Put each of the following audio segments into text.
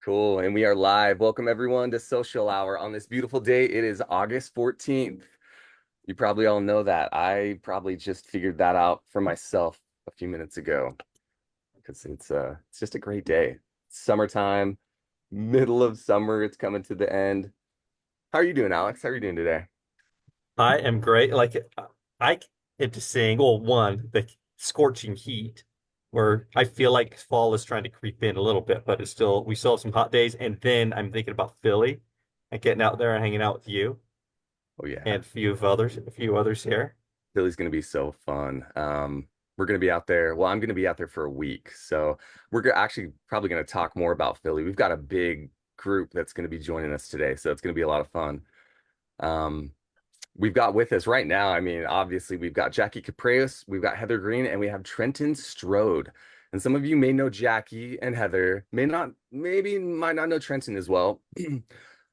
Cool. And we are live. Welcome everyone to Social Hour on this beautiful day. It is August 14th. You probably all know that. I probably just figured that out for myself a few minutes ago because it's just a great day. Summertime, middle of summer, it's coming to the end. How are you doing, Alex? How are you doing today? I am great. I get to seeing, well, one, the scorching heat, where I feel like fall is trying to creep in a little bit, but we still have some hot days. And then I'm thinking about Philly and getting out there and hanging out with you Oh yeah. and a few others here. Philly's going to be so fun. We're going to be out there. Well, I'm going to be out there for a week. So actually probably going to talk more about Philly. We've got a big group that's going to be joining us today. So it's going to be a lot of fun. Um, we've got with us right now, I mean, obviously, we've got Jackie Capreus, we've got Heather Green, and we have Trenton Strode. And some of you may know Jackie and Heather, may not, maybe might not know Trenton as well.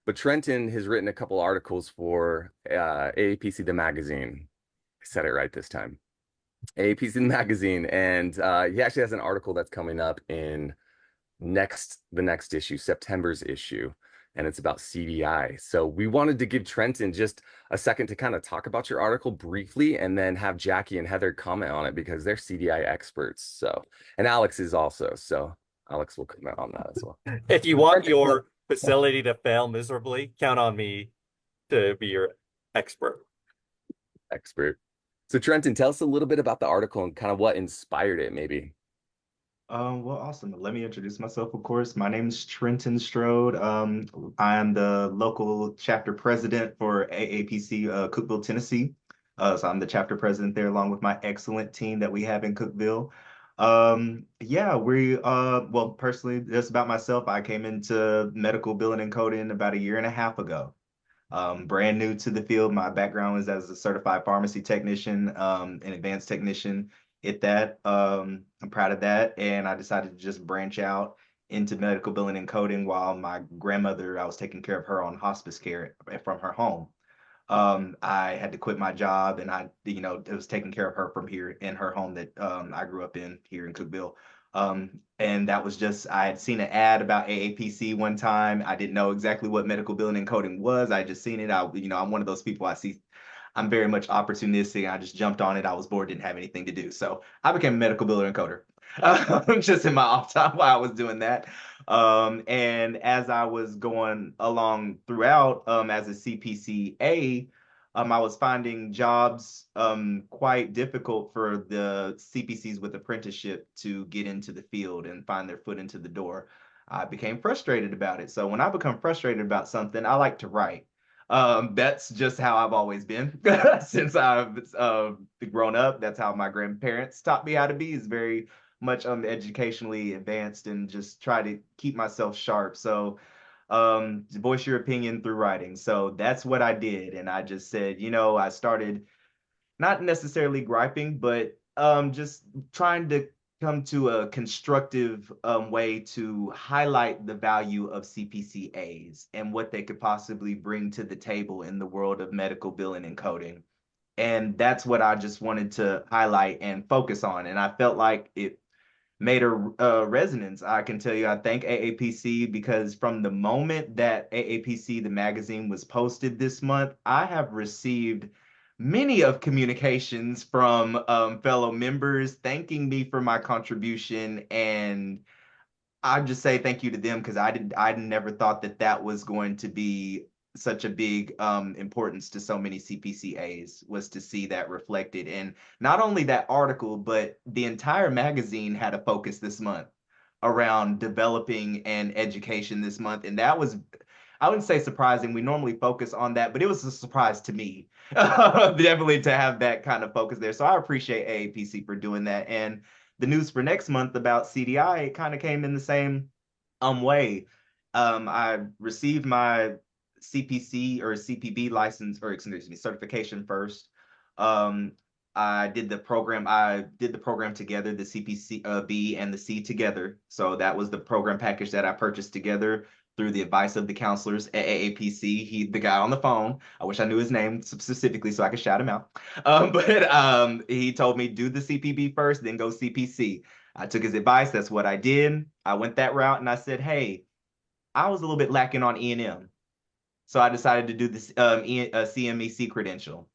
But Trenton has written a couple articles for AAPC the magazine. I said it right this time. AAPC the magazine, and he actually has an article that's coming up in the next issue, September's issue, and it's about CDI. So we wanted to give Trenton just a second to kind of talk about your article briefly, and then have Jackie and Heather comment on it because they're CDI experts. So, and Alex is also. So Alex will comment on that as well. If you want Trenton, your facility to fail miserably, count on me to be your expert. expert. So Trenton, tell us a little bit about the article and kind of what inspired it, maybe. Well, awesome. Let me introduce myself, of course. My name is Trenton Strode. I am the local chapter president for AAPC Cookeville, Tennessee. So I'm the chapter president there, along with my excellent team that we have in Cookeville. Yeah, well, personally, just about myself, I came into medical billing and coding about a year and a half ago. Brand new to the field. My background is as a certified pharmacy technician, an advanced technician at that. I'm proud of that. And I decided to just branch out into medical billing and coding while my grandmother, I was taking care of her on hospice care from her home. I had to quit my job and it was taking care of her from here in her home that I grew up in here in Cookville. And that was just, I had seen an ad about AAPC one time. I didn't know exactly what medical billing and coding was. I just seen it. I'm one of those people I'm very much opportunistic. I just jumped on it. I was bored, didn't have anything to do. So I became a medical biller and coder just in my off time while I was doing that. And as I was going along throughout as a CPCA, I was finding jobs quite difficult for the CPCs with apprenticeship to get into the field and find their foot into the door. I became frustrated about it. So when I become frustrated about something, I like to write. That's just how I've always been since I've grown up. That's how my grandparents taught me how to be. Is very much educationally advanced and just try to keep myself sharp. So voice your opinion through writing. So that's what I did. And I just said, I started not necessarily griping, but just trying to come to a constructive way to highlight the value of CPCAs and what they could possibly bring to the table in the world of medical billing and coding. And that's what I just wanted to highlight and focus on. And I felt like it made a resonance. I can tell you, I thank AAPC because from the moment that AAPC, the magazine, was posted this month, I have received many of communications from fellow members thanking me for my contribution. And I just say thank you to them because I never thought that that was going to be such a big importance to so many CPCAs was to see that reflected. And not only that article, but the entire magazine had a focus this month around developing and education this month. And that was, I wouldn't say surprising. We normally focus on that, but it was a surprise to me, definitely to have that kind of focus there. So I appreciate AAPC for doing that. And the news for next month about CDI, it kind of came in the same way. I received my CPC or CPB license, or excuse me, certification first. Um, I did the program together, the CPC B and the C together. So that was the program package that I purchased together through the advice of the counselors at AAPC. The guy on the phone, I wish I knew his name specifically so I could shout him out. But he told me do the CPB first, then go CPC. I took his advice. That's what I did. I went that route and I said, hey, I was a little bit lacking on E&M. So I decided to do this CMEC credential.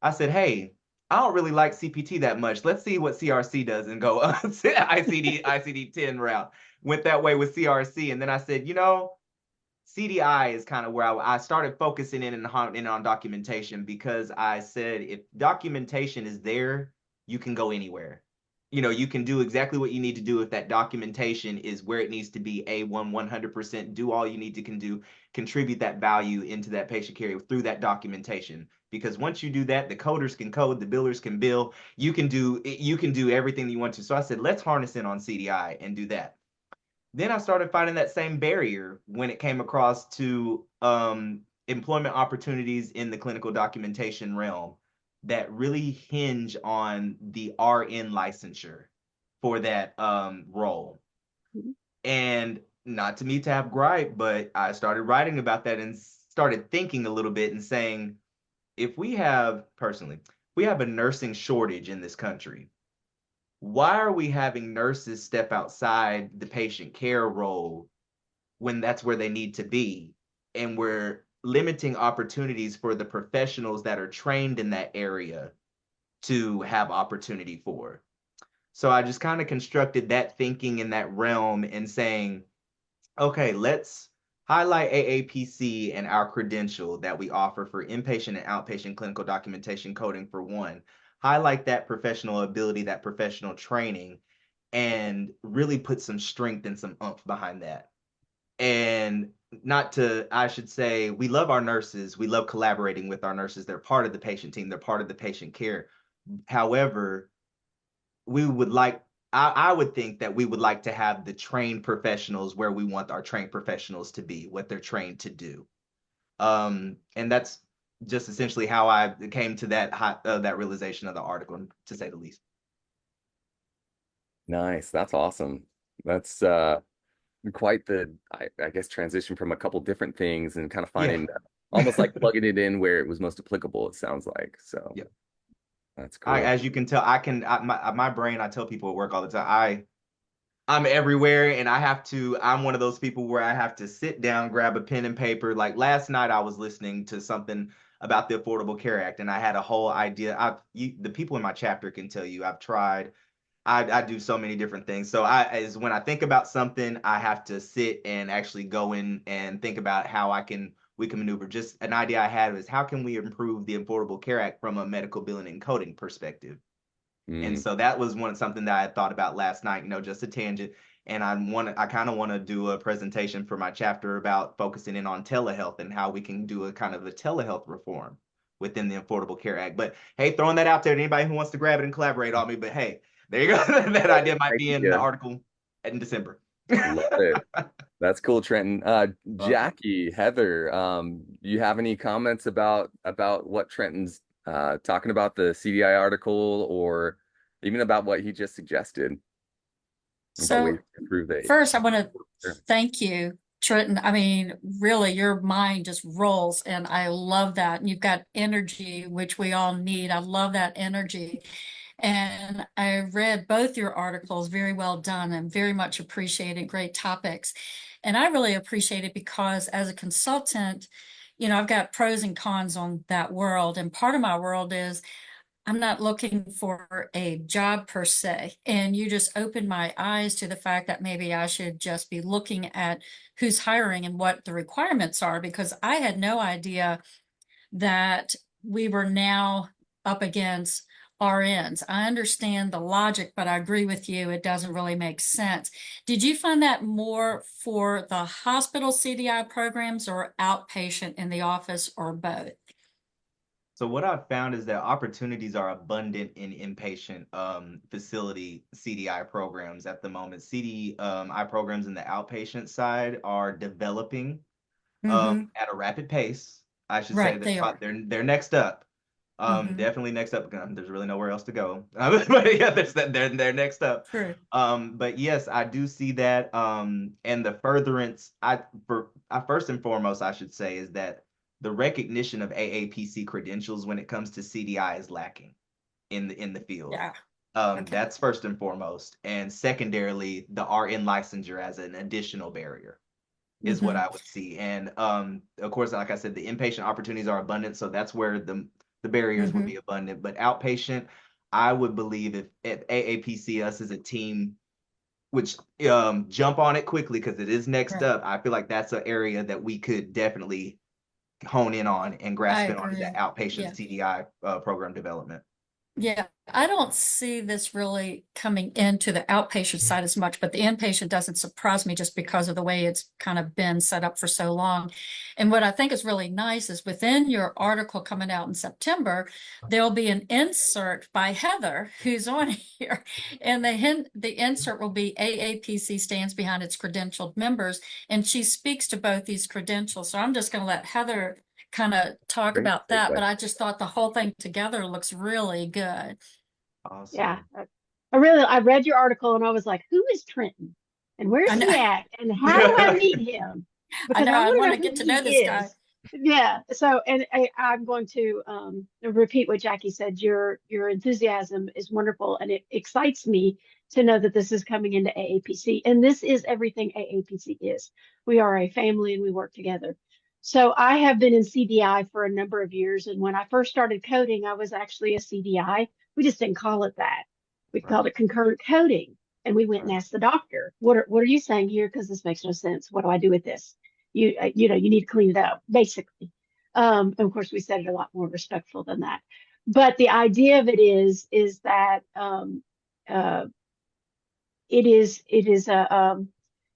I said, hey, I don't really like CPT that much. Let's see what CRC does and go ICD 10 route. Went that way with CRC. And then I said, CDI is kind of where I started focusing in on documentation, because I said if documentation is there, you can go anywhere. You can do exactly what you need to do if that documentation is where it needs to be. A1 100%. Do all you need to can do, contribute that value into that patient care through that documentation. Because once you do that, the coders can code, the billers can bill. You can do everything you want to. So I said, let's harness in on CDI and do that. Then I started finding that same barrier when it came across to employment opportunities in the clinical documentation realm that really hinge on the RN licensure for that role. And not to me to have gripe, but I started writing about that and started thinking a little bit and saying, if we have a nursing shortage in this country, why are we having nurses step outside the patient care role when that's where they need to be? And we're limiting opportunities for the professionals that are trained in that area to have opportunity for. So I just kind of constructed that thinking in that realm and saying, okay, let's highlight AAPC and our credential that we offer for inpatient and outpatient clinical documentation coding for one. Highlight that professional ability, that professional training, and really put some strength and some oomph behind that. And I should say, we love our nurses. We love collaborating with our nurses. They're part of the patient team. They're part of the patient care. However, we would like I would think that we would like to have the trained professionals where we want our trained professionals to be, what they're trained to do. And that's just essentially how I came to that realization of the article, to say the least. Nice. That's awesome. That's quite the, I guess, transition from a couple different things and kind of Yeah. finding almost like plugging it in where it was most applicable, it sounds like. So Yeah. that's cool. As you can tell, my brain, I tell people at work all the time, I'm everywhere, and I'm one of those people where I have to sit down, grab a pen and paper. Like last night, I was listening to something about the Affordable Care Act, and I had a whole idea. The people in my chapter can tell you, I do so many different things. So when I think about something, I have to sit and actually go in and think about how we can maneuver. Just an idea I had was, how can we improve the Affordable Care Act from a medical billing and coding perspective? And Mm. so that was something that I thought about last night, just a tangent. And I kind of want to do a presentation for my chapter about focusing in on telehealth and how we can do a kind of a telehealth reform within the Affordable Care Act. But hey, throwing that out there to anybody who wants to grab it and collaborate on me. But hey, there you go. That idea might Thank be in the you. article in December. Love it. That's cool, Trenton. Awesome. Jackie, Heather, you have any comments about what Trenton's talking about, the CDI article, or even about what he just suggested about ways So to improve the first, I want to Sure. thank you, Trenton. I mean, really, your mind just rolls, and I love that. And you've got energy, which we all need. I love that energy. And I read both your articles, very well done, and very much appreciated. Great topics. And I really appreciate it because as a consultant, I've got pros and cons on that world. And part of my world is I'm not looking for a job per se. And you just opened my eyes to the fact that maybe I should just be looking at who's hiring and what the requirements are, because I had no idea that we were now up against RNs. I understand the logic, but I agree with you. It doesn't really make sense. Did you find that more for the hospital CDI programs or outpatient in the office, or both? So what I've found is that opportunities are abundant in inpatient facility CDI programs at the moment. CDI programs in the outpatient side are developing Mm-hmm. at a rapid pace. I should say Right, they are. they're next up. Mm-hmm. Definitely next up. There's really nowhere else to go. But yeah, they're next up. True. But yes, I do see that. And the furtherance, I first and foremost, I should say, is that the recognition of AAPC credentials when it comes to CDI is lacking in the field. Yeah. Okay. That's first and foremost, and secondarily, the RN licensure as an additional barrier. is what Mhm. I would see. And of course, like I said, the inpatient opportunities are abundant, so that's where the barriers would Mhm. be abundant. But outpatient, I would believe if AAPC us as a team, which jump on it quickly because it is next Right. up. I feel like that's an area that we could definitely hone in on and I grasp in on the agree. outpatient Yeah. CDI program development. Yeah, I don't see this really coming into the outpatient side as much, but the inpatient doesn't surprise me just because of the way it's kind of been set up for so long. And what I think is really nice is within your article coming out in September, there'll be an insert by Heather who's on here. And the insert will be AAPC stands behind its credentialed members, and she speaks to both these credentials. So I'm just going to let Heather kind of talk Great about that, but segue. I just thought the whole thing together looks really good. Yeah. Awesome. I read your article and I was like, who is Trenton? And where's I know, he at? And how do I meet him? I Because know, I I want to want know to who get to he know this guy. is. Yeah. So, and I'm going to repeat what Jackie said. Your enthusiasm is wonderful, and it excites me to know that this is coming into AAPC. And this is everything AAPC is. We are a family and we work together. So I have been in CDI for a number of years. And when I first started coding, I was actually a CDI. We just didn't call it that. We Right, called it concurrent coding. And we went and right. asked the doctor, what are you saying here? Because this makes no sense. What do I do with this? You need to clean it up, basically. Of course, we said it a lot more respectful than that. But the idea of it is that uh, it is a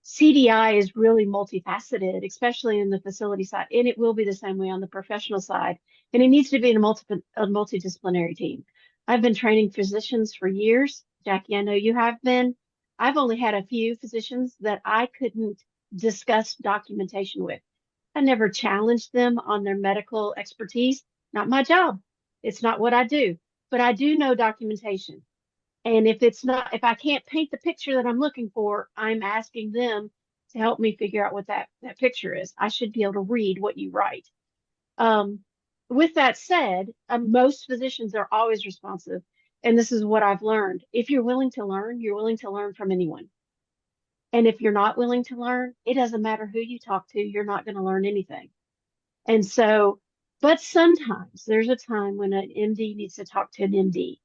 CDI is really multifaceted, especially in the facility side, and it will be the same way on the professional side. And it needs to be in a multidisciplinary team. I've been training physicians for years. Jackie, I know you have been. I've only had a few physicians that I couldn't discuss documentation with. I never challenged them on their medical expertise. Not my job. It's not what I do, but I do know documentation. And if I can't paint the picture that I'm looking for, I'm asking them to help me figure out what that picture is. I should be able to read what you write. Um, with that said, most physicians are always responsive. And this is what I've learned. If you're willing to learn, you're willing to learn from anyone. And if you're not willing to learn, it doesn't matter who you talk to, you're not going to learn anything. And so, but sometimes there's a time when an MD needs to talk to an MD,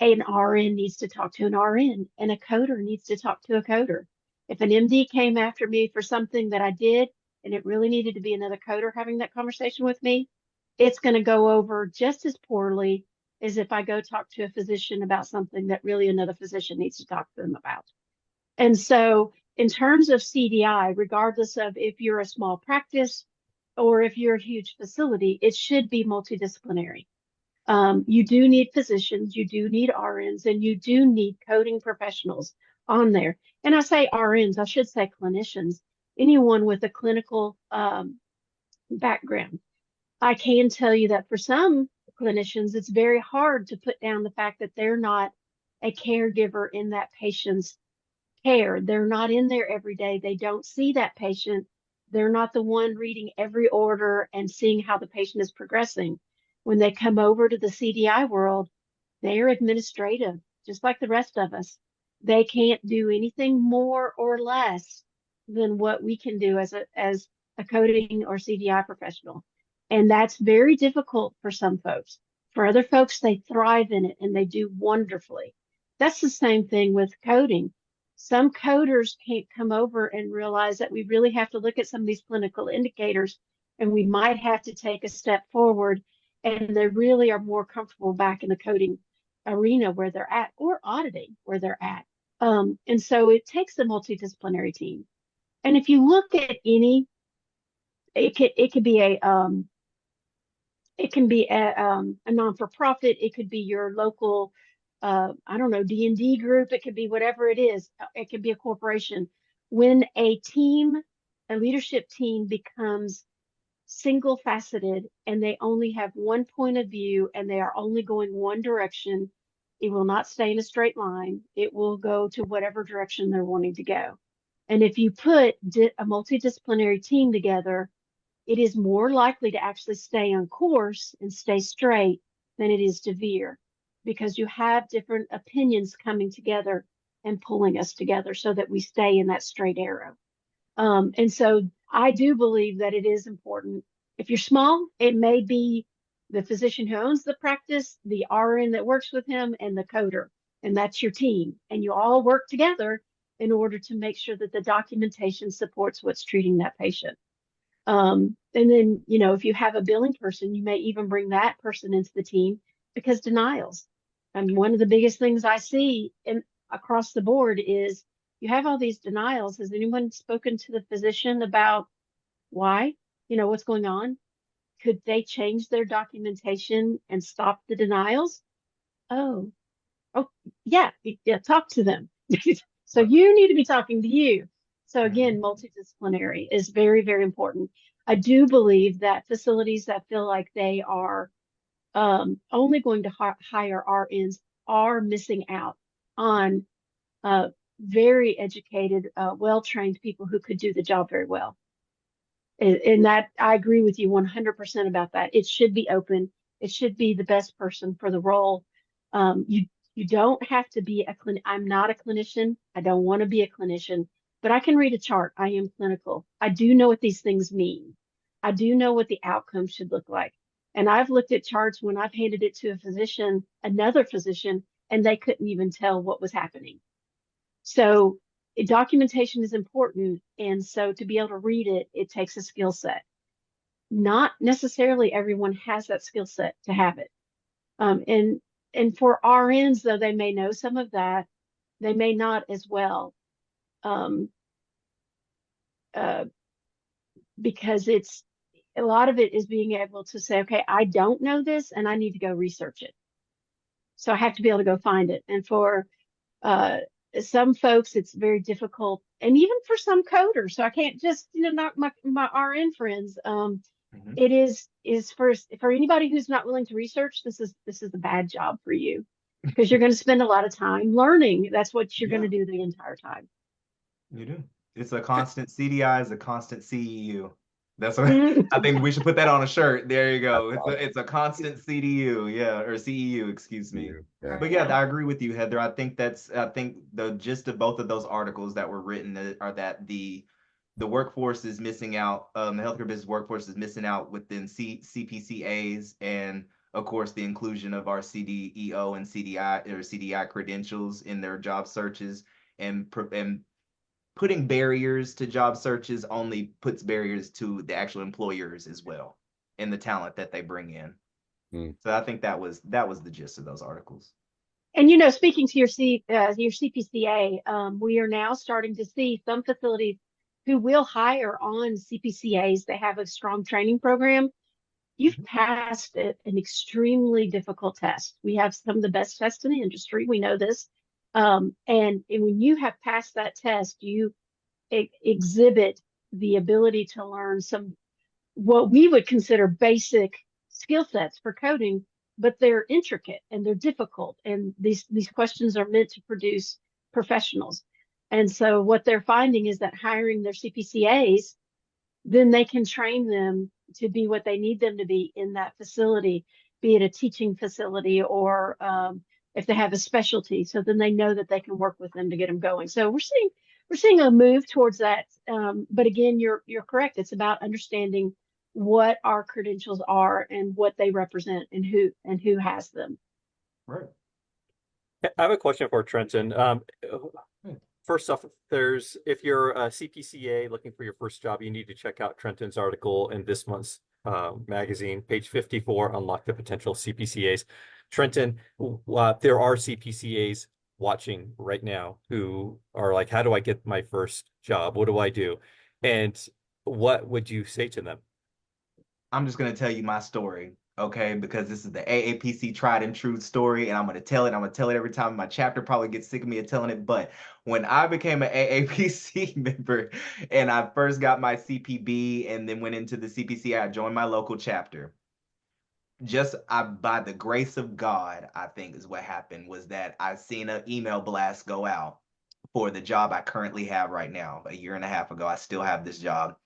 an RN needs to talk to an RN, and a coder needs to talk to a coder. If an MD came after me for something that I did and it really needed to be another coder having that conversation with me, it's going to go over just as poorly as if I go talk to a physician about something that really another physician needs to talk to them about. And so, in terms of CDI, regardless of if you're a small practice or if you're a huge facility, it should be multidisciplinary. You do need physicians, you do need RNs, and you do need coding professionals on there. And I say RNs, I should say clinicians, anyone with a clinical background. I can tell you that for some clinicians, it's very hard to put down the fact that they're not a caregiver in that patient's care. They're not in there every day. They don't see that patient. They're not the one reading every order and seeing how the patient is progressing. When they come over to the CDI world, they're administrative, just like the rest of us. They can't do anything more or less than what we can do as a coding or CDI professional. And that's very difficult for some folks. For other folks, they thrive in it and they do wonderfully. That's the same thing with coding. Some coders can't come over and realize that we really have to look at some of these clinical indicators and we might have to take a step forward, and they really are more comfortable back in the coding arena where they're at or auditing where they're at. And so it takes a multidisciplinary team. And if you look at it could be a non-for-profit. It could be your local, I don't know, D&D group. It could be whatever it is. It could be a corporation. When a leadership team becomes single faceted and they only have one point of view and they are only going one direction, it will not stay in a straight line. It will go to whatever direction they're wanting to go. And if you put a multidisciplinary team together, it is more likely to actually stay on course and stay straight than it is to veer, because you have different opinions coming together and pulling us together so that we stay in that straight arrow. And so I do believe that it is important. If you're small, it may be the physician who owns the practice, the RN that works with him, and the coder, and that's your team. And you all work together in order to make sure that the documentation supports what's treating that patient. And then, you know, if you have a billing person, you may even bring that person into the team because denials. And one of the biggest things I see across the board is you have all these denials. Has anyone spoken to the physician about why? You know, what's going on? Could they change their documentation and stop the denials? Oh, oh, yeah, yeah, talk to them. So you need to be talking to you. So Mhm. again, multidisciplinary is very, very important. I do believe that facilities that feel like they are only going to hire RNs are missing out on very educated, well-trained people who could do the job very well. And that I agree with you 100% about that. It should be open. It should be the best person for the role. You don't have to be I'm not a clinician. I don't want to be a clinician, but I can read a chart. I am clinical. I do know what these things mean. I do know what the outcome should look like. And I've looked at charts when I've handed it to a physician, another physician, and they couldn't even tell what was happening. So documentation is important. And so to be able to read it, it takes a skill set. Not necessarily everyone has that skill set to have it. And for RNs, though, they may know some of that, they may not as well, um, uh, because it's a lot of it is being able to say, okay, I don't know this and I need to go research it. So I have to be able to go find it. And for uh, some folks, it's very difficult, and even for some coders. So I can't just, you know, knock my RN friends. Mhm. It is for anybody who's not willing to research. This is a bad job for you because you're going to spend a lot of time learning. That's what you're going Yeah, to do the entire time. you do. It's a constant CDI is a constant CEU. That's what Mhm. I think we should put that on a shirt. There you That's go. awesome. It's a constant CDU, yeah, or CEU, excuse me. Yeah. But yeah, Yeah. I agree with you, Heather. I think the gist of both of those articles that were written are that the workforce is missing out. The healthcare business workforce is missing out within CPCAs, and of course the inclusion of our CDEO and CDI credentials in their job searches, and putting barriers to job searches only puts barriers to the actual employers as well and the talent that they bring in. Mm. So I think that was the gist of those articles. And you know, speaking to your CPCA, we are now starting to see some facilities who will hire on CPCAs. They have a strong training program. You've Mhm. passed an extremely difficult test. We have some of the best tests in the industry. We know this. And when you have passed that test, you exhibit the ability to learn some what we would consider basic skill sets for coding, but they're intricate and they're difficult. And these questions are meant to produce professionals. And so what they're finding is that hiring their CPCAs, then they can train them to be what they need them to be in that facility, be it a teaching facility or if they have a specialty. So then they know that they can work with them to get them going. So we're seeing a move towards that. But again, you're correct. It's about understanding what our credentials are and what they represent and who has them. Right. I have a question for Trenton. Hmm. First off, if you're a CPCA looking for your first job, you need to check out Trenton's article in this month's magazine, page 54, Unlock the Potential CPCAs. Trenton, there are CPCAs watching right now who are like, how do I get my first job? What do I do? And what would you say to them? I'm just gonna tell you my story, okay? Because this is the AAPC tried and true story, and I'm gonna tell it. I'm gonna tell it every time. My chapter probably gets sick of me of telling it, but when I became an AAPC member and I first got my CPB and then went into the CPC, I joined my local chapter. By the grace of God, I think is what happened was that I seen an email blast go out for the job I currently have right now. A year and a half ago, I still have this job,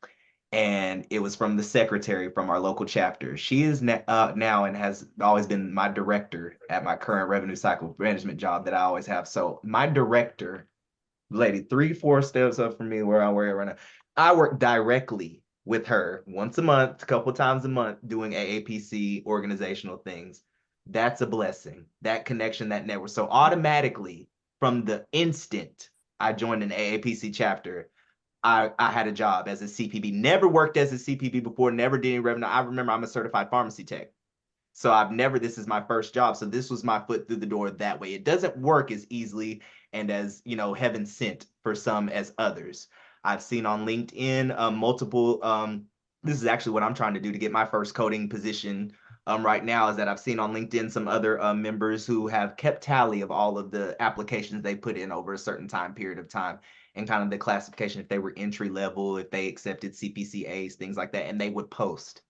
and it was from the secretary from our local chapter. She is now and has always been my director at my current revenue cycle management job that I always have. So my director, lady, 3, 4 steps up from me where I work right now. I work directly with her once a month, a couple times a month, doing AAPC organizational things. That's a blessing. That connection, that network. So automatically, from the instant I joined an AAPC chapter, I had a job as a CPB. Never worked as a CPB before, never did any revenue. I remember I'm a certified pharmacy tech. So this is my first job. So this was my foot through the door that way. It doesn't work as easily and as, heaven sent for some as others. I've seen on LinkedIn multiple, this is actually what I'm trying to do to get my first coding position right now, is that I've seen on LinkedIn some other members who have kept tally of all of the applications they put in over a certain time period of time, and kind of the classification, if they were entry level, if they accepted CPCAs, things like that. And they would post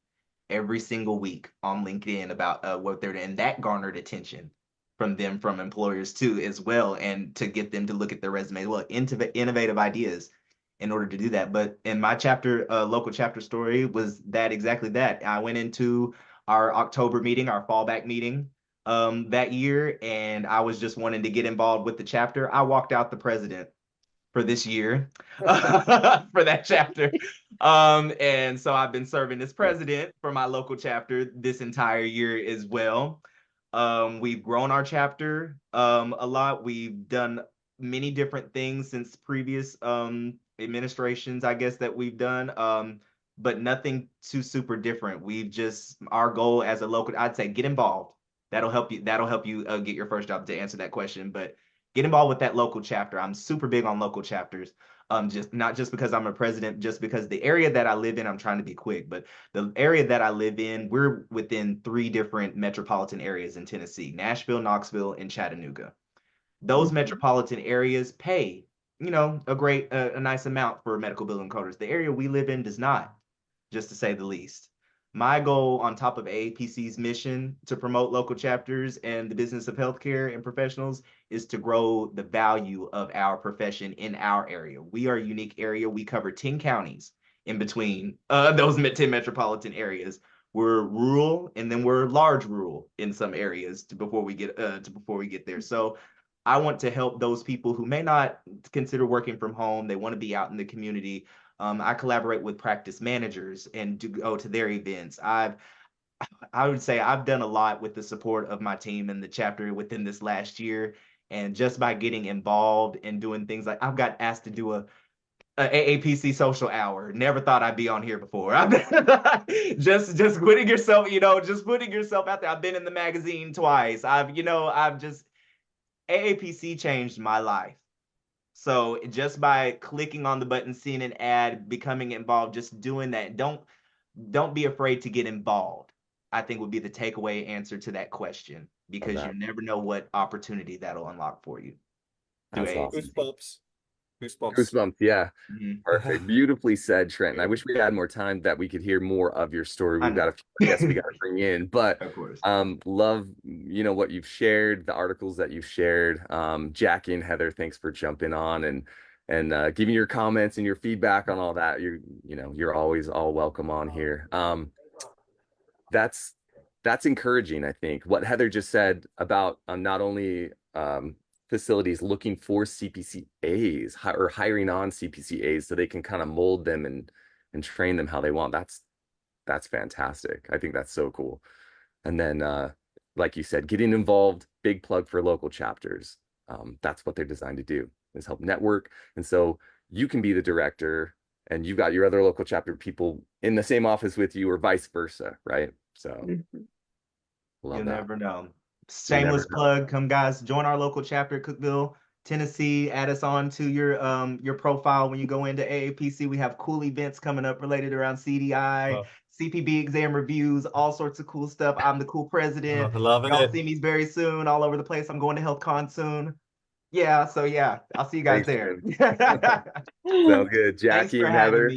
every single week on LinkedIn about what they're doing. And that garnered attention from them, from employers too, as well, and to get them to look at their resume, well, innovative ideas in order to do that. But in my chapter, local chapter story was that exactly that. I went into our October meeting, our fallback meeting that year, and I was just wanting to get involved with the chapter. I walked out the president for this year for that chapter. And so I've been serving as president for my local chapter this entire year as well. We've grown our chapter a lot. We've done many different things since previous administrations, I guess, that we've done, but nothing too super different. Our goal as a local, I'd say, get involved. That'll help you get your first job, to answer that question. But get involved with that local chapter. I'm super big on local chapters. Just not just because I'm a president, just because the area that I live in, I'm trying to be quick, but the area that I live in, we're within 3 different metropolitan areas in Tennessee: Nashville, Knoxville, and Chattanooga. Those metropolitan areas pay, a nice amount for medical billing coders. The area we live in does not, just to say the least. My goal, on top of AAPC's mission to promote local chapters and the business of healthcare and professionals, is to grow the value of our profession in our area. We are a unique area. We cover 10 counties in between those 10 metropolitan areas. We're rural, and then we're large rural in some areas before we get there. So I want to help those people who may not consider working from home. They want to be out in the community. I collaborate with practice managers and go to their events. I would say I've done a lot with the support of my team and the chapter within this last year. And just by getting involved and doing things, like I've got asked to do a AAPC Social Hour. Never thought I'd be on here before. I've been just putting yourself, just putting yourself out there. I've been in the magazine twice. AAPC changed my life. So just by clicking on the button, seeing an ad, becoming involved, just doing that, don't be afraid to get involved, I think would be the takeaway answer to that question, because you never know what opportunity that'll unlock for you. That's awesome. Goosebumps. Goosebumps, yeah. Mhm. Perfect. Beautifully said, Trenton. I wish we had more time that we could hear more of your story. We've got a few guests we got to bring in, but Of course. love, what you've shared, the articles that you've shared. Jackie and Heather, thanks for jumping on and giving your comments and your feedback on all that. You're always all welcome on here. That's encouraging, I think. What Heather just said about not only facilities looking for CPCAs or hiring on CPCAs so they can kind of mold them and train them how they want. That's fantastic. I think that's so cool. And then, like you said, getting involved, big plug for local chapters. That's what they're designed to do, is help network. And so you can be the director and you've got your other local chapter people in the same office with you, or vice versa, right? So love You'll that. never know. Shameless plug. Come, guys, join our local chapter, Cookeville, Tennessee. Add us on to your profile when you go into AAPC. We have cool events coming up related around CDI, CPB exam reviews, all sorts of cool stuff. I'm the cool president. Loving Y'all it. see me very soon, all over the place. I'm going to HealthCon soon. Yeah, so yeah, I'll see you guys there. Sounds good. Jackie and Heather.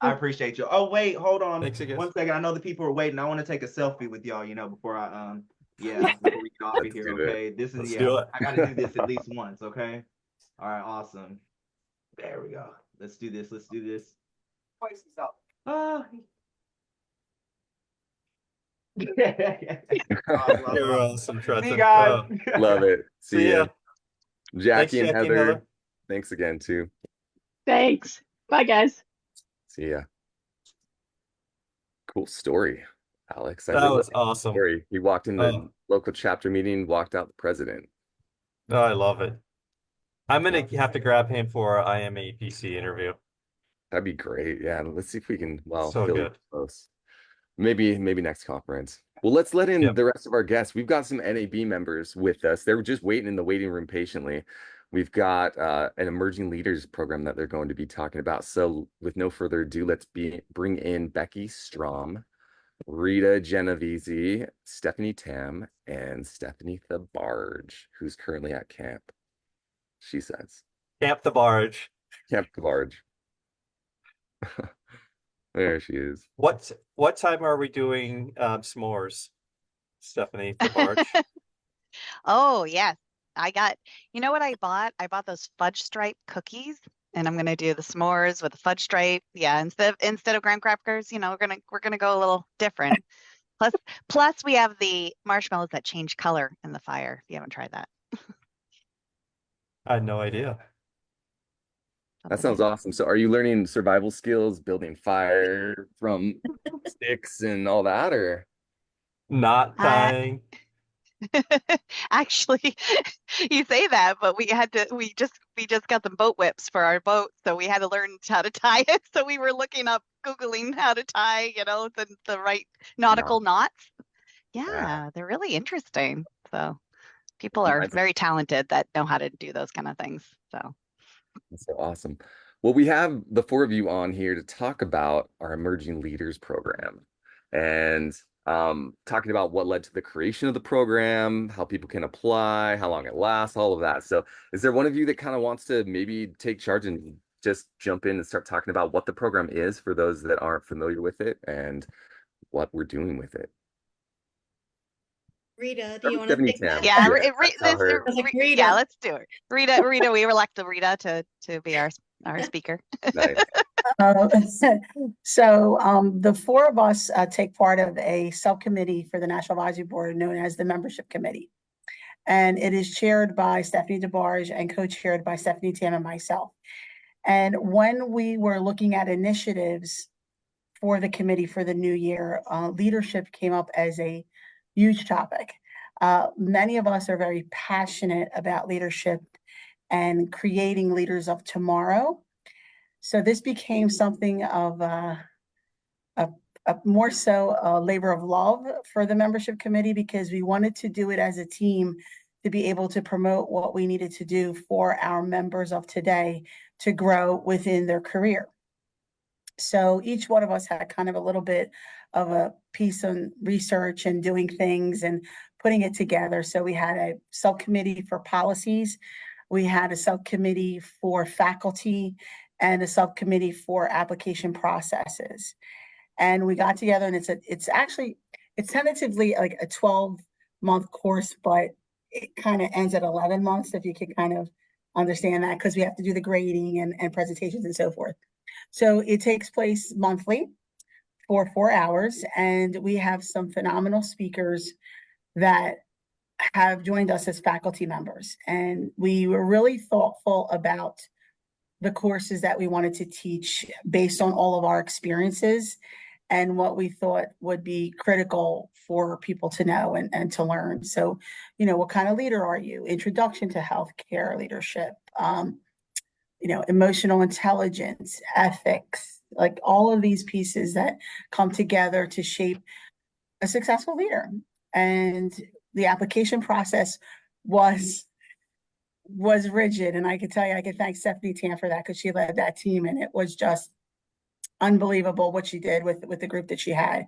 I appreciate you. Oh, wait, hold on. Thanks, one second. I know the people are waiting. I want to take a selfie with y'all, before I before we get off of here. Okay. This is I gotta do this at least once, okay? All right, awesome. There we go. Let's do this. Twice is up. You're awesome, Trenton. See you guys. Love it. See ya. Jackie and Thanks, Heather. Thanks again too. Thanks. Bye, guys. See ya. Cool story, Alex. I That really like was the awesome. story. He walked in the Oh, local chapter meeting, walked out the president. oh, I love it. I'm gonna have to grab him for our IMAPC interview. That'd be great. Yeah, let's see if we can, well, So Philly good. close. Maybe next conference. Well, let's let in Yep. the rest of our guests. We've got some NAB members with us. They're just waiting in the waiting room patiently. We've got an emerging leaders program that they're going to be talking about. So, with no further ado, bring in Becky Strom, Rita Genovese, Stephanie Tam, and Stephanie Thabarge, who's currently at camp. She says, Camp the barge. Camp Thabarge. There she is. What time are we doing s'mores, Stephanie, the barge? Oh, yes. You know what I bought? I bought those fudge stripe cookies and I'm gonna do the s'mores with the fudge stripe. Yeah, instead of graham crackers, we're gonna go a little different. Plus plus we have the marshmallows that change color in the fire, if you haven't tried that. I had no idea. That sounds awesome. So, are you learning survival skills, building fire from sticks and all that, or? Not Uh, dying. Actually, you say that, but we just got some boat whips for our boat, so we had to learn how to tie it. So we were Googling how to tie, the right No. nautical knots. Yeah. Yeah, they're really interesting. So people are Mine's very talented that know how to do those kind of things. So That's so awesome. Well, we have the four of you on here to talk about our Emerging Leaders program and talking about what led to the creation of the program, how people can apply, how long it lasts, all of that. So, is there one of you that kind of wants to maybe take charge and just jump in and start talking about what the program is for those that aren't familiar with it and what we're doing with it? Rita, do you want to Stephanie take Tam. that? yeah, Yeah, that's how her. I was like, yeah, Rita. let's do it. Rita, we elected Rita to be our speaker. Nice. Uh, the four of us take part of a subcommittee for the National Advisory Board known as the Membership Committee. And it is chaired by Stephanie DeBarge and co-chaired by Stephanie Tam and myself. And when we were looking at initiatives for the committee for the new year, leadership came up as a huge topic. Many of us are very passionate about leadership and creating leaders of tomorrow. So this became something of a more so a labor of love for the membership committee because we wanted to do it as a team to be able to promote what we needed to do for our members of today to grow within their career. So each one of us had kind of a little bit of a piece on research and doing things and putting it together. So we had a subcommittee for policies, we had a subcommittee for faculty, and a subcommittee for application processes. And we got together, and it's tentatively like a 12-month course, but it kind of ends at 11 months, if you can kind of understand that, because we have to do the grading and presentations and so forth. So it takes place monthly for 4 hours, and we have some phenomenal speakers that have joined us as faculty members. And we were really thoughtful about the courses that we wanted to teach based on all of our experiences and what we thought would be critical for people to know and to learn. So, what kind of leader are you? Introduction to healthcare leadership, emotional intelligence, ethics, like all of these pieces that come together to shape a successful leader. And the application process was rigid. And I could tell you, I could thank Stephanie Tan for that because she led that team, and it was just unbelievable what she did with the group that she had.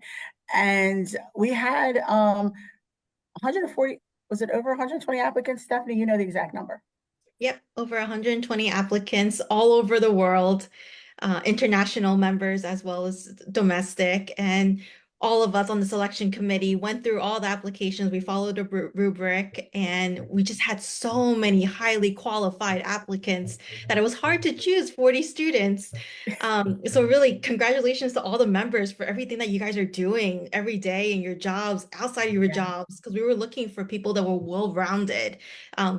And we had 140, was it over 120 applicants? Stephanie, you know the exact number. Yep, over 120 applicants all over the world, international members as well as domestic. And all of us on the selection committee went through all the applications. We followed a rubric, and we just had so many highly qualified applicants that it was hard to choose 40 students. So really, congratulations to all the members for everything that you guys are doing every day in your jobs, outside of your jobs, because we were looking for people that were well-rounded,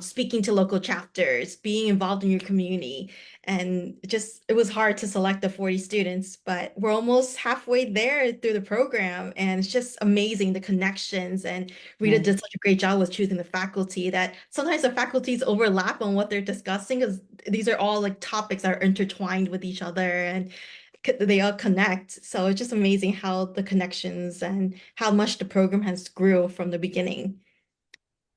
speaking to local chapters, being involved in your community. And it was hard to select the 40 students, but we're almost halfway there through the program. And it's just amazing, the connections. And Rita did such a great job with choosing the faculty that sometimes the faculties overlap on what they're discussing, because these are all like topics that are intertwined with each other and they all connect. So it's just amazing how the connections and how much the program has grew from the beginning.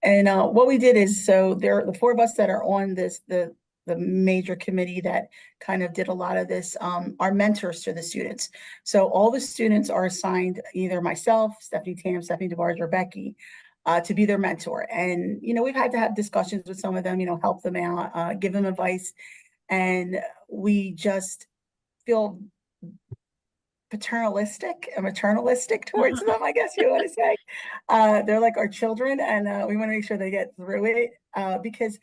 And what we did is, so there are the four of us that are on the major committee that kind of did a lot of this, are mentors to the students. So all the students are assigned either myself, Stephanie Tam, Stephanie DeBarge, or Becky, to be their mentor. And, we've had to have discussions with some of them, help them out, give them advice. And we just feel paternalistic and maternalistic towards them, I guess you want to say. They're like our children, and we want to make sure they get through it, because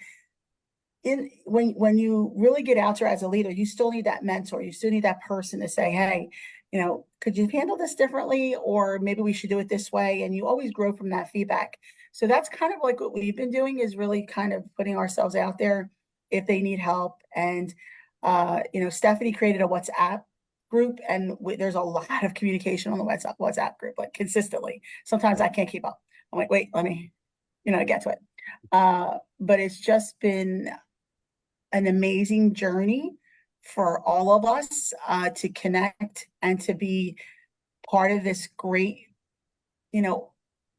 when you really get out there as a leader, you still need that mentor. You still need that person to say, hey, could you handle this differently? Or maybe we should do it this way. And you always grow from that feedback. So that's kind of like what we've been doing, is really kind of putting ourselves out there if they need help. And, Stephanie created a WhatsApp group, and there's a lot of communication on the WhatsApp group, like consistently. Sometimes I can't keep up. I'm like, wait, let me, get to it. But it's just been an amazing journey for all of us, to connect and to be part of this great,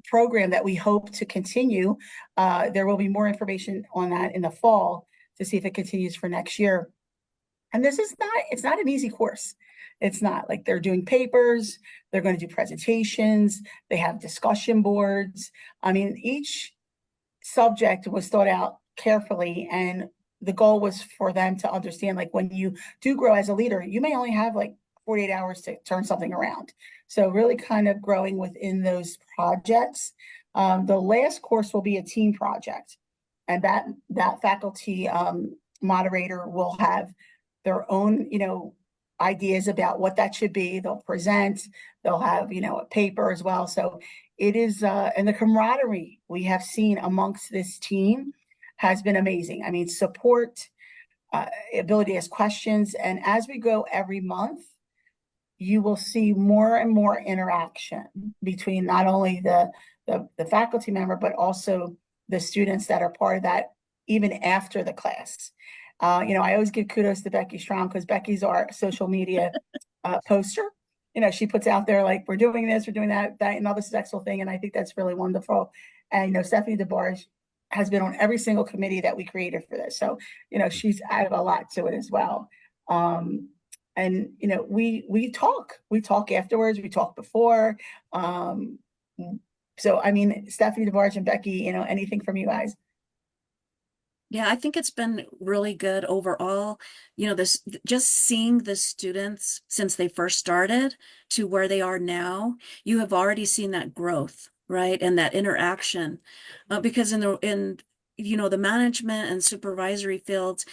program that we hope to continue. There will be more information on that in the fall to see if it continues for next year. And it's not an easy course. It's not like they're doing papers, they're going to do presentations, they have discussion boards. I mean, each subject was thought out carefully, and the goal was for them to understand, like, when you do grow as a leader, you may only have like 48 hours to turn something around. So really kind of growing within those projects. The last course will be a team project, and that faculty moderator will have their own, ideas about what that should be. They'll present, they'll have, a paper as well. So it is, and the camaraderie we have seen amongst this team has been amazing. I mean, support, ability to ask questions. And as we go every month, you will see more and more interaction between not only the faculty member, but also the students that are part of that, even after the class. I always give kudos to Becky Strom, because Becky's our social media poster. She puts out there, like, we're doing this, we're doing that, and all this sexual thing. And I think that's really wonderful. And, Stephanie DeBarge has been on every single committee that we created for this. So, she's added a lot to it as well. And, we talk afterwards, we talk before. So, I mean, Stephanie DeBarge and Becky, anything from you guys? Yeah, I think it's been really good overall. Just seeing the students since they first started to where they are now, you have already seen that growth, right? And that interaction, because in the management and supervisory fields,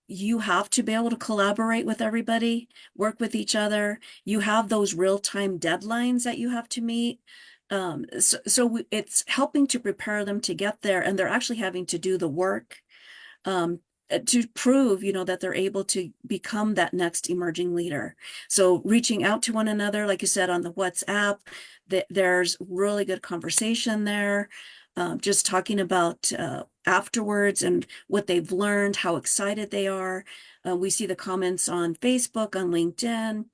you have to be able to collaborate with everybody, work with each other. You have those real-time deadlines that you have to meet. So it's helping to prepare them to get there, and they're actually having to do the work to prove, that they're able to become that next emerging leader. So reaching out to one another, like you said, on the WhatsApp, there's really good conversation there. Just talking about afterwards and what they've learned, how excited they are. We see the comments on Facebook, on LinkedIn,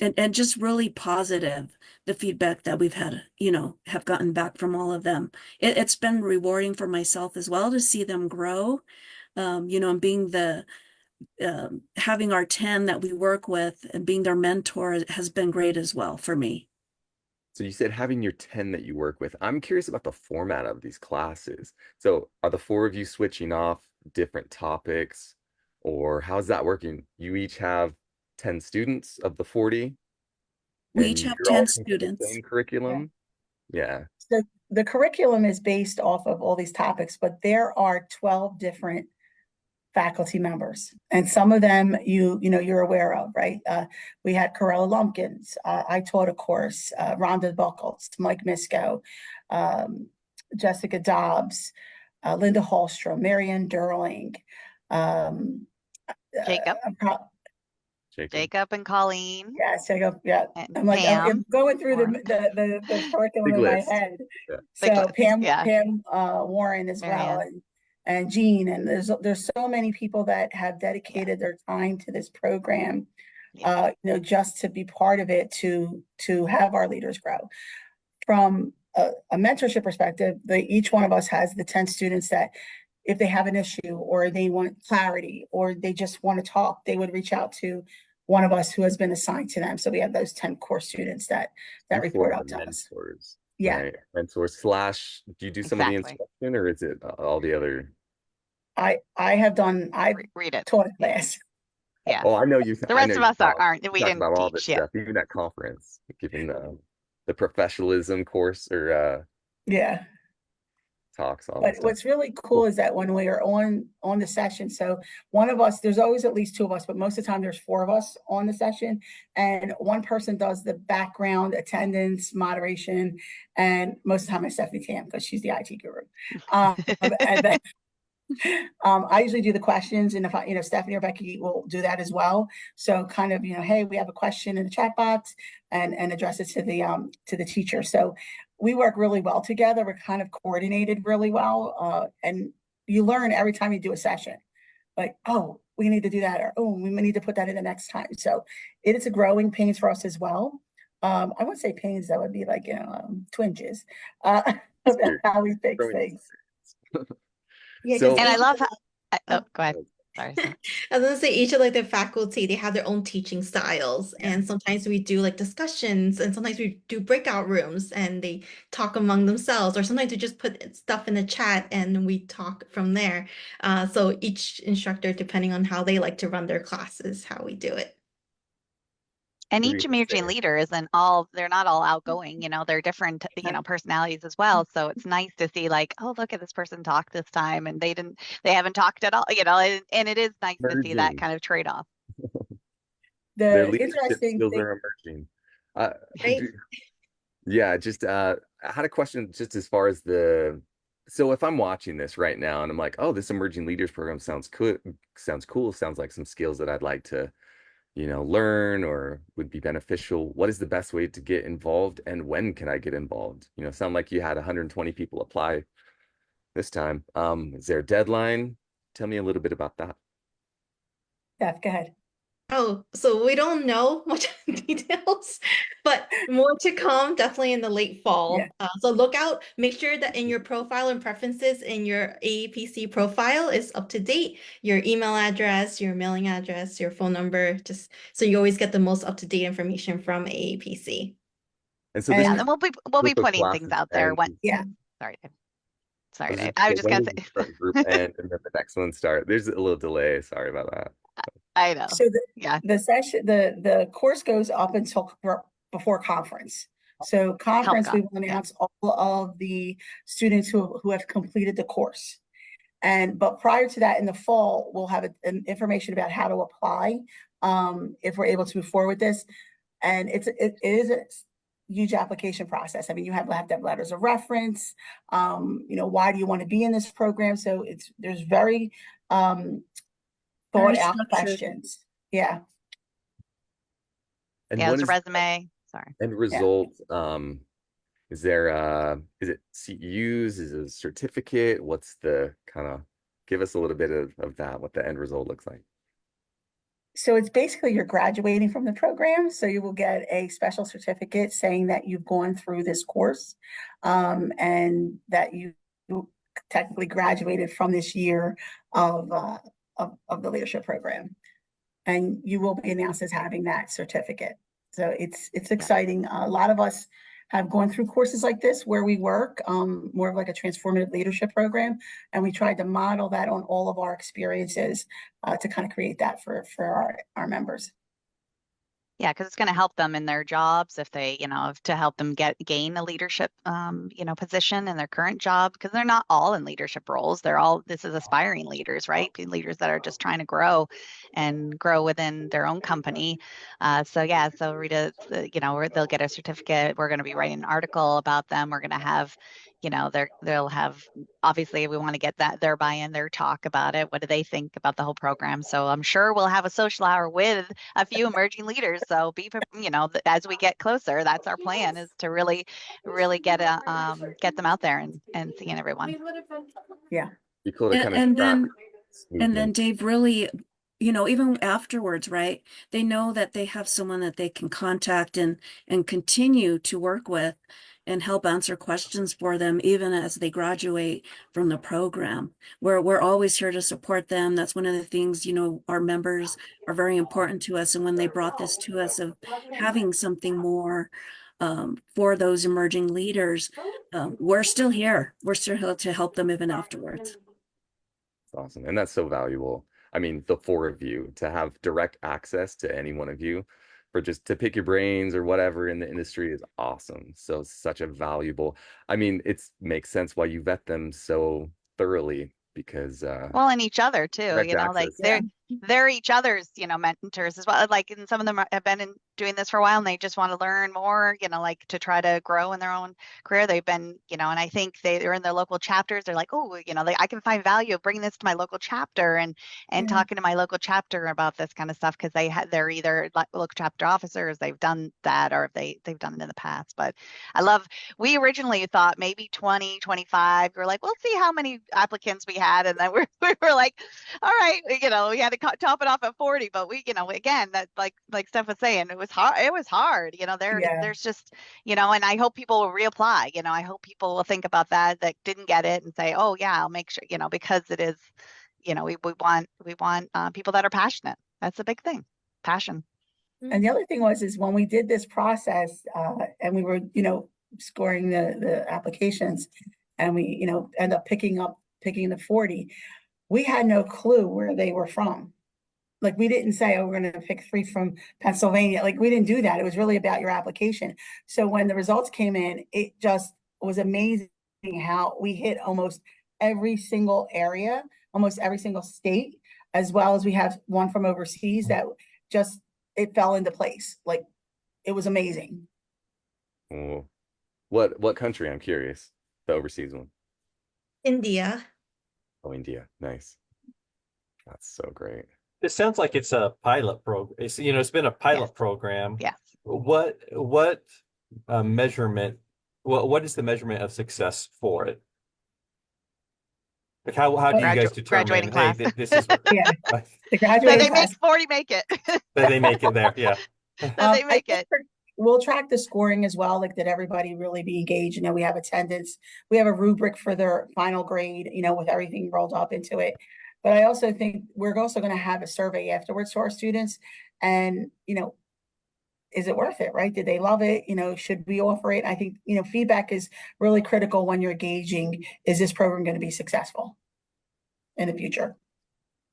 and just really positive, the feedback that we've had, have gotten back from all of them. It's been rewarding for myself as well to see them grow, and being having our 10 that we work with and being their mentor has been great as well for me. So you said having your 10 that you work with. I'm curious about the format of these classes. So are the four of you switching off different topics, or how's that working? You each have 10 students of the 40? We each have 10 students. Same curriculum? Yeah. So the curriculum is based off of all these topics, but there are 12 different faculty members, and some of them you're aware of, right? We had Corella Lumpkins. I taught a course. Rhonda Buckles, Mike Misko, Jessica Dobbs, Linda Hallstrom, Marianne Durling. Jacob, Jacob. And Colleen, Yes, Jacob. Yeah. and I'm like, I'm Pam. going through Warren. the curriculum Big in my list. head. Yeah. Big So list. Pam, Yeah. Warren as well, Marianne. and Jean, and there's so many people that have dedicated their time to this program, Yeah. just to be part of it, to have our leaders grow. From a mentorship perspective, each one of us has the 10 students that if they have an issue or they want clarity or they just want to talk, they would reach out to one of us who has been assigned to them. So we have those 10 core students that You report four are out to us. mentors. Yeah. Right. Mentors slash, do you do some of the Exactly. instruction or is it all the other? I've Read it. taught a class. Yeah. Oh, I know you. The I rest know of you us aren't. We talk didn't about all this teach yet. stuff, even at conference, giving the professionalism course or Yeah. talks, all that But stuff. what's really cool is that when we are on the session, so one of us, there's always at least two of us, but most of the time there's four of us on the session, and one person does the background, attendance, moderation, and most of the time it's Stephanie Tam because she's the IT guru. And then I usually do the questions, and if Stephanie or Becky will do that as well. So kind of, hey, we have a question in the chat box, and address it to the teacher. So we work really well together. We're kind of coordinated really well, and you learn every time you do a session. Like, oh, we need to do that, or oh, we need to put that in the next time. So it is a growing pains for us as well. I wouldn't say pains, that would be like twinges about how we fix things. Yeah, So, And I love how, Oh. go ahead. Sorry. I was gonna say each of like the faculty, they have their own teaching styles, Yeah. and sometimes we do like discussions, and sometimes we do breakout rooms, and they talk among themselves, or sometimes we just put stuff in the chat and we talk from there. So each instructor, depending on how they like to run their classes, how we do it. And what were you each gonna emerging say? leader they're not all outgoing, they're different, personalities as well. So it's nice to see like, oh, look at this person talk this time and they haven't talked at all, and it is nice to see that Merging. kind of trade-off. Their The leadership interesting skills thing, are emerging. Uh, Right. yeah, just I had a question just as far as so if I'm watching this right now and I'm like, oh, this emerging leaders program sounds cool, sounds like some skills that I'd like to, learn or would be beneficial. What is the best way to get involved and when can I get involved? Sound like you had 120 people apply this time. Is there a deadline? Tell me a little bit about that. Steph, go ahead. Oh, so we don't know much details, but more to come, definitely in the late fall. Yeah. So look out, make sure that in your profile and preferences in your AAPC profile is up to date. Your email address, your mailing address, your phone number, just so you always get the most up-to-date information from AAPC. And so And- this Yeah, and we'll be group of putting things classes out there when. ends. Yeah. Sorry. I was Sorry, just I was just when gonna does say. the group end and then the next one start? There's a little delay. Sorry about that. I know. So Yeah. the session, the course goes up until before conference. So conference, we will announce all of the students who have completed the course. But prior to that, in the fall, we'll have an information about how to apply if we're able to move forward with this. And it is a huge application process. I mean, you have to have letters of reference. Why do you want to be in this program? So there's very thought out questions. Yeah. And Yeah, what it's a is resume. Sorry. end result? Is there is it CEUs? Is it a certificate? What's the kind of give us a little bit of that, what the end result looks like? So it's basically you're graduating from the program. So you will get a special certificate saying that you've gone through this course and that you technically graduated from this year of the leadership program. And you will be announced as having that certificate. So it's exciting. A lot of us have gone through courses like this where we work, more of like a transformative leadership program. And we tried to model that on all of our experiences to kind of create that for our members. Yeah, because it's going to help them in their jobs if they, to help them gain a leadership, position in their current job, because they're not all in leadership roles. This is aspiring leaders, right? Leaders that are just trying to grow and grow within their own company. So Rita, they'll get a certificate. We're going to be writing an article about them. We're going to have, you know, they'll have, obviously we want to get their buy-in, their talk about it. What do they think about the whole program? So I'm sure we'll have a social hour with a few emerging leaders. So you know, as we get closer, that's our plan, is to really get them out there and seeing everyone. Yeah. Be cool to kind of And track then this And then movement. Dave really, even afterwards, right? They know that they have someone that they can contact and continue to work with and help answer questions for them, even as they graduate from the program. We're always here to support them. That's one of the things, our members are very important to us. And when they brought this to us of having something more for those emerging leaders, we're still here. We're still here to help them even afterwards. Awesome. And that's so valuable. I mean, the four of you to have direct access to any one of you for just to pick your brains or whatever in the industry is awesome. So such a valuable, I mean, it makes sense why you vet them so thoroughly because Well, and each other too, direct you know, like access. they're each other's, mentors as well. Like, and some of them have been doing this for a while and they just want to learn more, like to try to grow in their own career. They've been, and I think they're in their local chapters. They're like, oh, I can find value of bringing this to my local chapter and talking to my local chapter about this kind of stuff, because they're either local chapter officers, they've done that, or they've done it in the past. But we originally thought maybe 20, 25. We're like, we'll see how many applicants we had, and then we were like, all right, we had to top it off at 40. But we, again, that like Steph was saying, it was hard. It was hard. There's just, and I hope people will reapply. I hope people will think about that didn't get it and say, oh yeah, I'll make sure, because it is, we want people that are passionate. That's a big thing, passion. And the other thing is when we did this process, and we were, scoring the applications, and we, end up picking the 40, we had no clue where they were from. Like, we didn't say, oh, we're going to pick 3 from Pennsylvania. Like, we didn't do that. It was really about your application. So when the results came in, it just was amazing how we hit almost every single area, almost every single state, as well as we have one from overseas that just, it fell into place. Like, it was amazing. Oh, what country? I'm curious. The overseas one. India. Oh, India. Nice. That's so great. It sounds like it's a pilot program. It's been a pilot program. Yes. What measurement? What is the measurement of success for it? Like how do you guys determine? Graduating class. Hey, this is Yeah, the That graduating they class. make 40 make it. that they make it there. Yeah. That they make it. We'll track the scoring as well. Like, did everybody really be engaged? We have attendance. We have a rubric for their final grade, with everything rolled up into it. But I also think we're also going to have a survey afterwards to our students. And, is it worth it, right? Did they love it? Should we offer it? I think, feedback is really critical when you're gauging, is this program going to be successful in the future?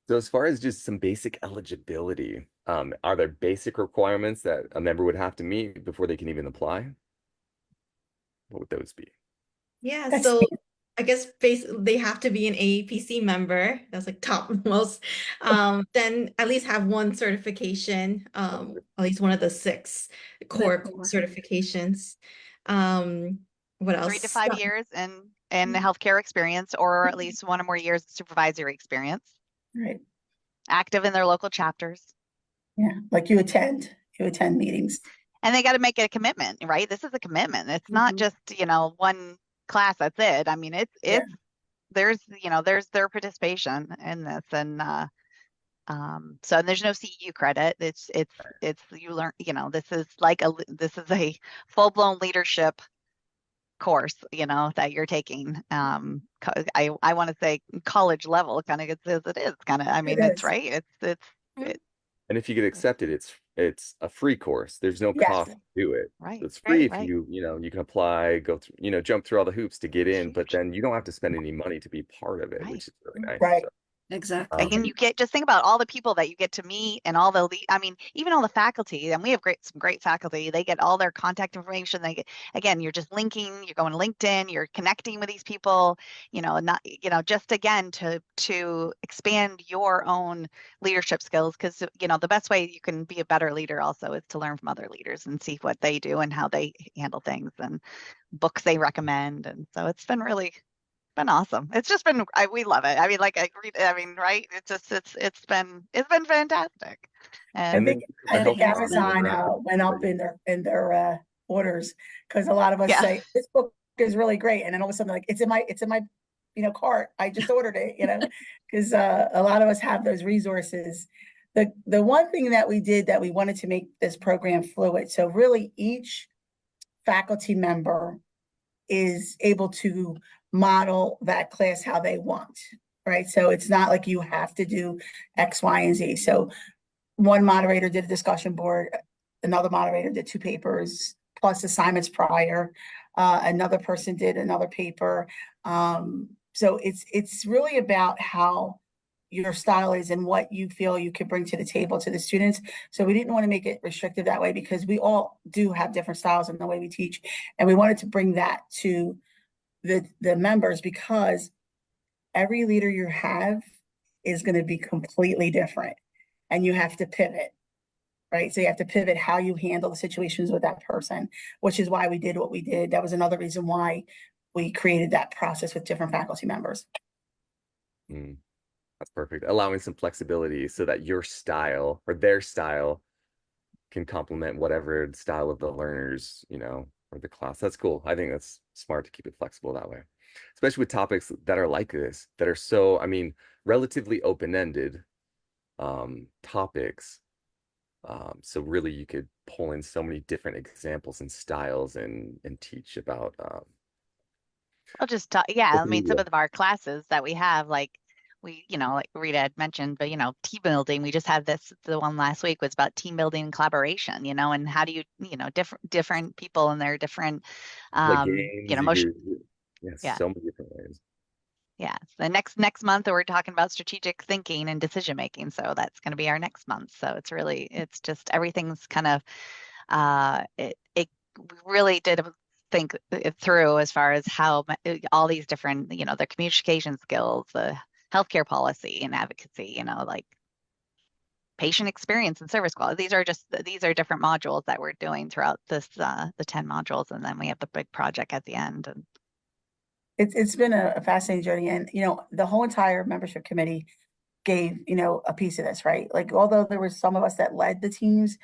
So as far as just some basic eligibility, are there basic requirements that a member would have to meet before they can even apply? What would those be? Yeah, so I guess they have to be an AAPC member. That's like topmost. Then at least have one certification, at least one of the 6 core certifications. What else? 3 to 5 years in healthcare experience, or at least 1 or more years of supervisory experience. Right. Active in their local chapters. Yeah, like you attend meetings. And they got to make it a commitment, right? This is a commitment. It's not just, one class, that's it. I mean, there's their participation in this, and so there's no CEU credit. It's you learn, this is a full-blown leadership course, that you're taking. I want to say college level, kind of as it is, kind of. I mean, it's right. It's And if you get accepted, it's a free course. There's no cost to do it. Right. So it's free if right. you can apply, go through, jump through all the hoops to get in, but then you don't have to spend any money to be part of it, which is really nice. Right. Exactly. And you get, just think about all the people that you get to meet and all the I mean, even all the faculty, and we have some great faculty. They get all their contact information. They get, again, you're just linking, you're going to LinkedIn, you're connecting with these people, not, just again to expand your own leadership skills. Because, the best way you can be a better leader also is to learn from other leaders and see what they do and how they handle things and books they recommend. And so it's been awesome. It's just been, we love it. I mean, like right? It's been fantastic. I And think Amazon went up in their orders because a lot of us Yeah. say this book is really great, and then all of a sudden like it's in my cart. I just ordered it, because a lot of us have those resources. The one thing that we did that we wanted to make this program fluid. So really each faculty member is able to model that class how they want, right? So it's not like you have to do X, Y, and Z. So one moderator did a discussion board, another moderator did 2 papers plus assignments prior. Another person did another paper. So it's really about how your style is and what you feel you can bring to the table to the students. So we didn't want to make it restrictive that way because we all do have different styles in the way we teach. And we wanted to bring that to the members because every leader you have is going to be completely different and you have to pivot, right? So you have to pivot how you handle the situations with that person, which is why we did what we did. That was another reason why we created that process with different faculty members. That's perfect. Allowing some flexibility so that your style or their style can complement whatever style of the learners, or the class. That's cool. I think that's smart to keep it flexible that way, especially with topics that are like this, that are so, relatively open-ended topics. So really you could pull in so many different examples and styles and teach about I'll just talk, yeah, social some media. of our classes that we have, like like Rita had mentioned, but team building, we just had the one last week was about team building and collaboration, and how do you, different people and their different, Like games, motion. Yeah, so many different ways. Yeah. The next month we're talking about strategic thinking and decision making. So that's going to be our next month. So it's just everything's kind of we really did think it through as far as how all these different, the communication skills, the healthcare policy and advocacy, like patient experience and service quality. These are different modules that we're doing throughout this the 10 modules, and then we have the big project at the end. And it's been a fascinating journey, and the whole entire membership committee gave a piece of this, right? Like although there were some of us that led the teams,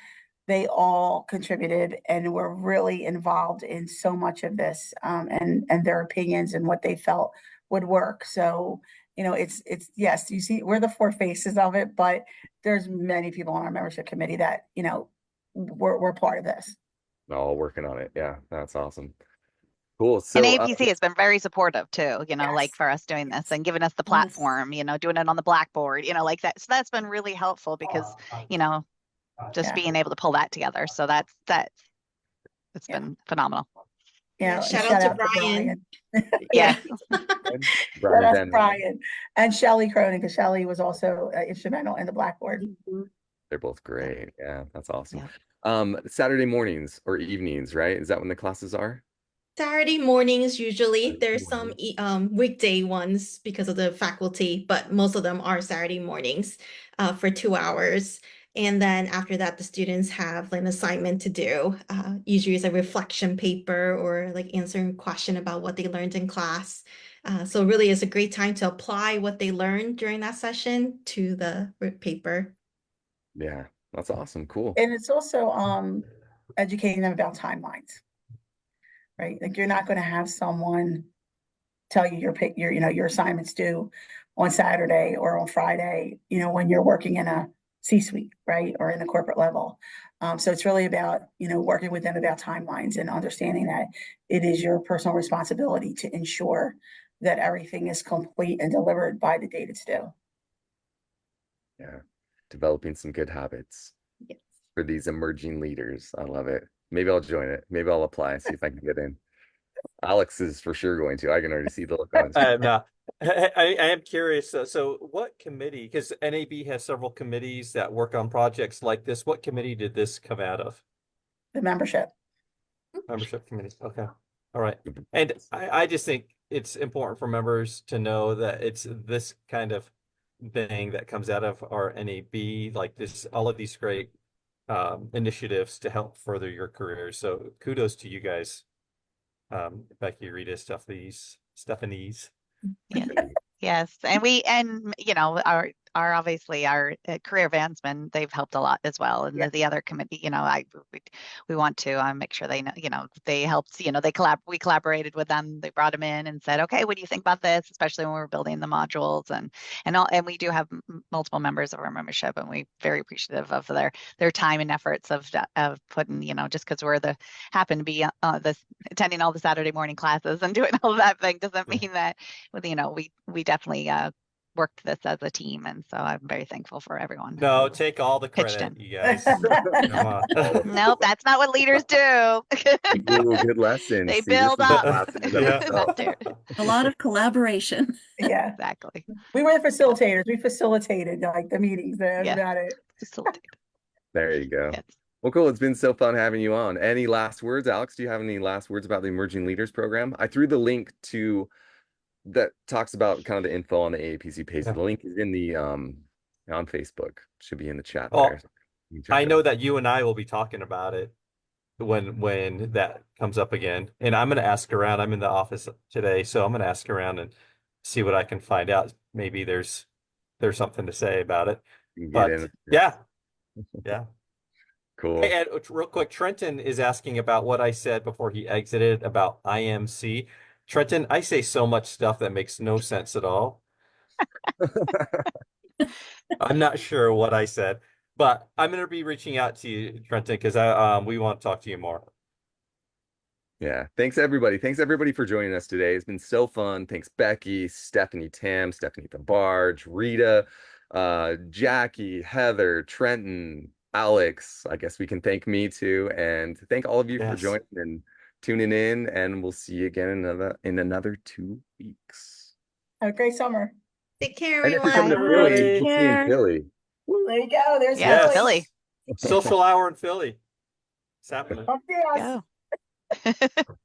they all contributed and were really involved in so much of this, and their opinions and what they felt would work. So it's yes, you see we're the 4 faces of it, but there's many people on our membership committee that we're part of this. All working on it. Yeah, that's awesome. Cool. And So AAPC has been very supportive too, Yes. like for us doing this and giving us the Yes. platform, doing it on the Blackboard, like that. So that's been really helpful because, just Yeah. being able to pull that together. So it's been phenomenal. Yeah, Shout and out to Brian. Yeah. Brian Shout out to Van- Brian and Shelley Cronin, because Shelley was also instrumental in the Blackboard. They're both great. Yeah, that's awesome. Yeah. Saturday mornings or evenings, right? Is that when the classes are? Saturday mornings usually. There's some weekday ones because of the faculty, but most of them are Saturday mornings for 2 hours. And then after that, the students have an assignment to do. Usually it's a reflection paper or like answering a question about what they learned in class. So really it's a great time to apply what they learned during that session to the paper. Yeah, that's awesome. Cool. And it's also educating them about timelines, right? Like you're not going to have someone tell you your assignments due on Saturday or on Friday, when you're working in a C-suite, right? Or in the corporate level. So it's really about, working with them about timelines and understanding that it is your personal responsibility to ensure that everything is complete and delivered by the date it's due. Yeah. Developing some good habits Yes. for these emerging leaders. I love it. Maybe I'll join it. Maybe I'll apply and see if I can get in. Alex is for sure going to. I can already see the look on his face. I am curious. So what committee, because NAB has several committees that work on projects like this. What committee did this come out of? The membership. Membership committee. Okay. All right. And I just think it's important for members to know that it's this kind of thing that comes out of our NAB, like this, all of these great initiatives to help further your careers. So kudos to you guys. Becky, Rita, Stephanie's. Yes. Yes, and you know, our obviously our career advancement, they've helped a lot as well, and Yeah. the other committee, you know, we want to make sure they know, you know, they helped, you know, we collaborated with them, they brought them in and said, okay, what do you think about this, especially when we're building the modules, and we do have multiple members of our membership, and we're very appreciative of their time and efforts of putting, you know, just because we're happen to be attending all the Saturday morning classes and doing all of that thing doesn't mean that, you know, we definitely worked this as a team, and so I'm very thankful for everyone No, who take all the pitched credit, in. you guys. Come on. Nope, that's not what leaders do. Ooh, good lesson. They See, this build is a up, lesson in Yeah. itself. not tear. A lot of collaboration. Yeah. Exactly. We were the facilitators. We facilitated like the meetings. That's Yeah. about it. Facilitate. There you go. Yes. Well, cool. It's been so fun having you on. Any last words, Alex? Do you have any last words about the Emerging Leaders Program? I threw the link to that talks about kind of the info on the AAPC page. Yeah. The link is in the on Facebook. Should be in the chat Oh, there. You can check I it know out. that you and I will be talking about it when that comes up again. And I'm gonna ask around. I'm in the office today, so I'm gonna ask around and see what I can find out. Maybe there's something to say about it. You can get But in. yeah. Yeah. Cool. Hey, Ed, real quick, Trenton is asking about what I said before he exited about IMC. Trenton, I say so much stuff that makes no sense at all. I'm not sure what I said, but I'm going to be reaching out to you, Trenton, because we want to talk to you more. Yeah. Thanks everybody. Thanks everybody for joining us today. It's been so fun. Thanks Becky, Stephanie Tam, Stephanie DeBarge, Rita, Jackie, Heather, Trenton, Alex. I guess we can thank me too. And thank all of you for Yes. joining and tuning in. And we'll see you again in another 2 weeks. Have a great summer. Take care, And if you're everyone. coming to Philly, Everybody. we'll see you in Philly. There you go. There's Yeah, Philly. Philly. Social hour in Philly. It's happening. Come see us. Go.